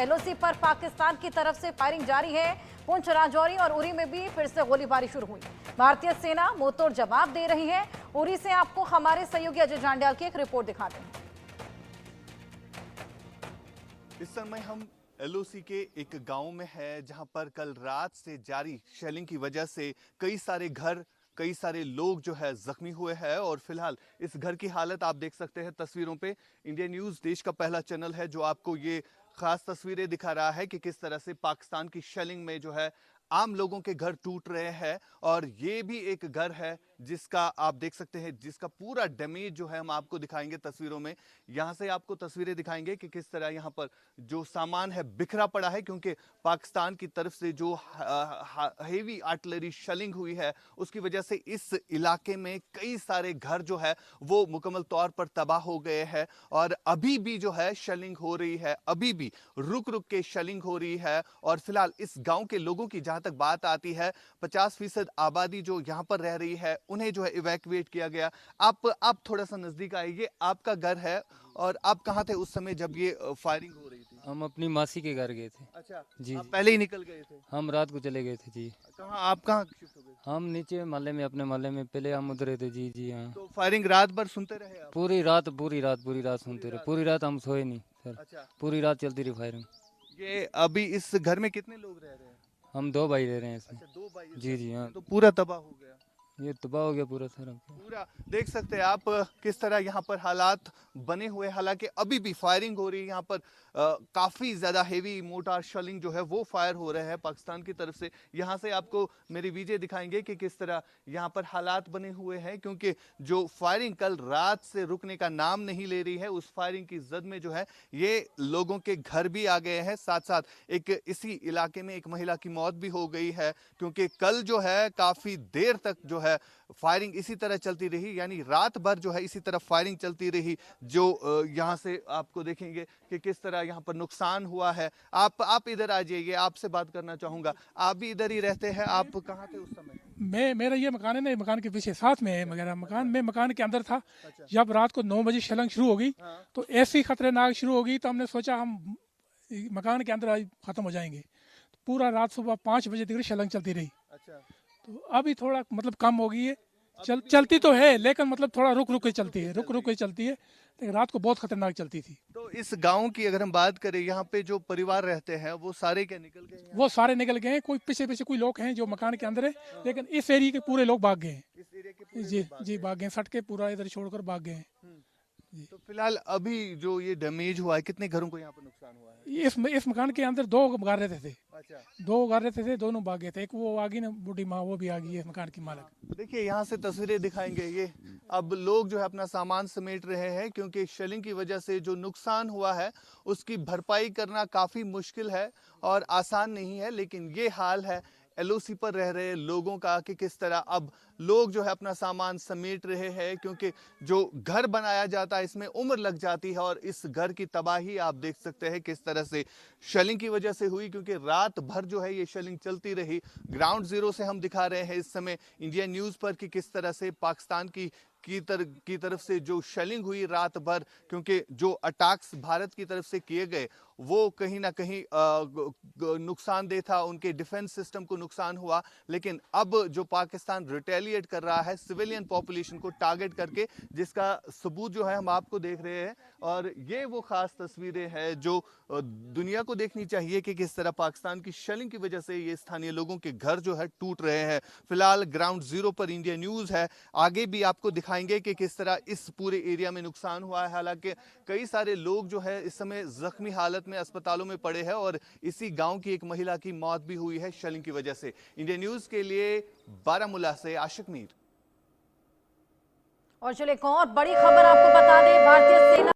LOC पर पाकिस्तान की तरफ से फायरिंग जारी है। पुंछ, राजौरी और उरी में भी फिर से गोलीबारी शुरू हुई। भारतीय सेना मुंहतोड़ जवाब दे रही है। उरी से आपको हमारे सहयोगी अजय जांड्याल की एक रिपोर्ट दिखाते हैं। इस समय हम एलओसी के एक गांव में है, जहां पर कल रात से जारी शेलिंग की वजह से कई सारे घर, कई सारे लोग जो है जख्मी हुए हैं। और फिलहाल इस घर की हालत आप देख सकते हैं तस्वीरों पे। इंडिया न्यूज़ देश का पहला चैनल है जो आपको ये खास तस्वीरें दिखा रहा है कि किस तरह से पाकिस्तान की शेलिंग में जो है आम लोगों के घर टूट रहे हैं। और ये भी एक घर है जिसका आप देख सकते हैं, जिसका पूरा डैमेज जो है हम आपको दिखाएंगे तस्वीरों में। यहाँ से आपको तस्वीरें दिखाएंगे कि किस तरह यहाँ पर जो सामान है बिखरा पड़ा है, क्योंकि पाकिस्तान की तरफ से जो हेवी आर्टिलरी शेलिंग हुई है उसकी वजह से इस इलाके में कई सारे घर जो है वो मुकम्मल तौर पर तबाह हो गए हैं। और अभी भी जो है शेलिंग हो रही है, अभी भी रुक रुक के शेलिंग हो रही है। और फिलहाल इस गांव के लोगों की जहां तक बात आती है, 50% आबादी जो यहाँ पर रह रही है उन्हें जो है इवैक्यूएट किया गया। आप थोड़ा सा नजदीक आइए, ये आपका घर है और आप कहाँ थे उस समय जब ये फायरिंग हो रही थी? हम अपनी मासी के घर गए थे। अच्छा जी आप जी, पहले ही निकल गए थे? हम रात को चले गए थे जी। आप कहाँ शिफ्ट हो गए थे? हम नीचे मोहल्ले में, अपने मोहल्ले में पहले हम उतरे थे। जी जी हाँ। तो फायरिंग रात भर सुनते रहे आप? पूरी रात सुनते रहे। पूरी रात हम सोए नहीं सर। अच्छा, पूरी रात चलती रही फायरिंग। ये अभी इस घर में कितने लोग रह रहे हैं? हम 2 भाई रह रहे हैं इसमें। अच्छा, दो भाई इस जी घर जी में हाँ। हैं, तो पूरा तबाह हो गया। ये तबाह हो गया पूरा सर। पूरा देख सकते हैं आप किस तरह यहाँ पर हालात बने हुए। हालांकि अभी भी फायरिंग हो रही है यहाँ पर। काफी ज्यादा हेवी मोटार शेलिंग जो है वो फायर हो रहे हैं पाकिस्तान की तरफ से। यहाँ से आपको मेरी वीडियो दिखाएंगे कि किस तरह यहाँ पर हालात बने हुए हैं, क्योंकि जो फायरिंग कल रात से रुकने का नाम नहीं ले रही है, उस फायरिंग की जद में जो है ये लोगों के घर भी आ गए हैं। साथ साथ एक इसी इलाके में एक महिला की मौत भी हो गई है, क्योंकि कल जो है काफी देर तक जो है फायरिंग इसी तरह चलती रही, यानी रात भर जो है इसी तरह फायरिंग चलती रही। जो यहाँ से आपको देखेंगे कि किस तरह यहाँ पर नुकसान हुआ है। आप इधर आ जाइए, आपसे बात करना चाहूंगा। आप भी इधर ही रहते हैं, आप कहाँ थे उस समय? मेरा ये मकान है ना, मकान के पीछे साथ में है मेरा मकान। मैं मकान के अंदर था। अच्छा। जब रात को 9 बजे शेलिंग शुरू हो गई हाँ। तो ऐसी खतरनाक शुरू हो गई तो हमने सोचा हम मकान के अंदर आज ख़त्म हो जाएंगे। तो पूरा रात सुबह 5 बजे तक शेलिंग चलती रही। अच्छा, तो अभी थोड़ा मतलब कम हो गई है। चलती तो है लेकिन मतलब थोड़ा रुक रुक के चलती है, रुक रुक के चलती है। लेकिन रात को बहुत खतरनाक चलती थी। तो इस गांव की अगर हम बात करें, यहाँ पे जो परिवार रहते हैं वो सारे क्या निकल गए हैं? वो सारे निकल गए हैं। कोई पीछे पीछे कोई लोग हैं जो मकान के अंदर है, लेकिन इस एरिया के पूरे लोग भाग गए हैं। इस एरिया के पूरे जी लोग भाग जी गए। भाग गए, सट के पूरा इधर छोड़कर भाग गए हैं। तो फिलहाल अभी जो ये डैमेज हुआ है, कितने घरों को यहाँ पर नुकसान हुआ है? इस मकान के अंदर 2 घर रहते थे। अच्छा, 2 घर रहते थे, दोनों भाग गए थे। एक वो आ गई ना बूढ़ी माँ, वो भी आ गई है मकान की मालिक। देखिए यहाँ से तस्वीरें दिखाएंगे। ये अब लोग जो है अपना सामान समेट रहे हैं, क्योंकि शेलिंग की वजह से जो नुकसान हुआ है उसकी भरपाई करना काफ़ी मुश्किल है और आसान नहीं है। लेकिन ये हाल है एलओसी पर रह रहे लोगों का कि किस तरह अब लोग जो है अपना सामान समेट रहे हैं, क्योंकि जो घर बनाया जाता है इसमें उम्र लग जाती है। और इस घर की तबाही आप देख सकते हैं किस तरह से शेलिंग की वजह से हुई, क्योंकि रात भर जो है ये शेलिंग चलती रही। ग्राउंड जीरो से हम दिखा रहे हैं इस समय इंडिया न्यूज़ पर कि किस तरह से पाकिस्तान की तरफ से जो शेलिंग हुई रात भर, क्योंकि जो अटैक्स भारत की तरफ से किए गए वो कहीं ना कहीं नुकसानदेह था, उनके डिफेंस सिस्टम को नुकसान हुआ। लेकिन अब जो पाकिस्तान रिटेलिएट कर रहा है सिविलियन पॉपुलेशन को टारगेट करके, जिसका सबूत जो है हम आपको देख रहे हैं। और ये वो खास तस्वीरें हैं जो दुनिया को देखनी चाहिए कि किस तरह पाकिस्तान की शेलिंग की वजह से ये स्थानीय लोगों के घर जो है टूट रहे हैं। फिलहाल ग्राउंड जीरो पर इंडिया न्यूज़ है, आगे भी आपको दिखाएंगे कि किस तरह इस पूरे एरिया में नुकसान हुआ है। हालांकि कई सारे लोग जो है इस समय जख्मी हालत में अस्पतालों में पड़े हैं और इसी गांव की एक महिला की मौत भी हुई है शेलिंग की वजह से। इंडिया न्यूज़ के लिए बारामूला से आशिक मीर। और चलिए एक और बड़ी खबर आपको बता दें, भारतीय सेना